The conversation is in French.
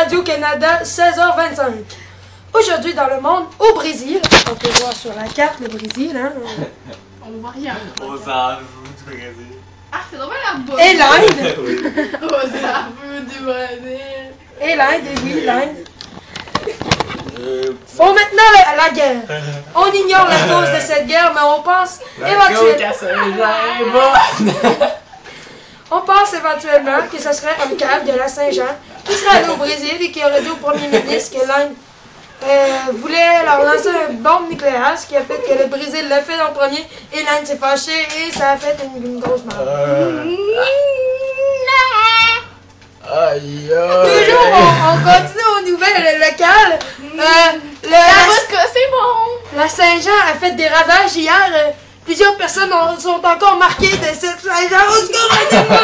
Radio-Canada, 16h25. Aujourd'hui, dans le monde, au Brésil, on peut voir sur la carte le Brésil, hein. On voit rien. Aux aveux du Brésil. Ah, c'est vraiment la bonne. Et l'Inde. Aux aveux du Brésil. Et l'Inde, et oui, l'Inde. Bon, maintenant, la guerre. On ignore la cause de cette guerre, mais on pense éventuellement que ce serait un cadre de la Saint-Jean qui serait allé au Brésil et qui aurait dit au premier ministre que l'Inde voulait leur lancer une bombe nucléaire, ce qui a fait que le Brésil l'a fait en premier et l'Inde s'est fâchée et ça a fait une grosse merde. Aïe Toujours, on continue aux nouvelles locales. C'est bon. La Saint-Jean a fait des ravages hier. Plusieurs personnes sont encore marquées de cette Saint-Jean. Au secours, aidez-moi!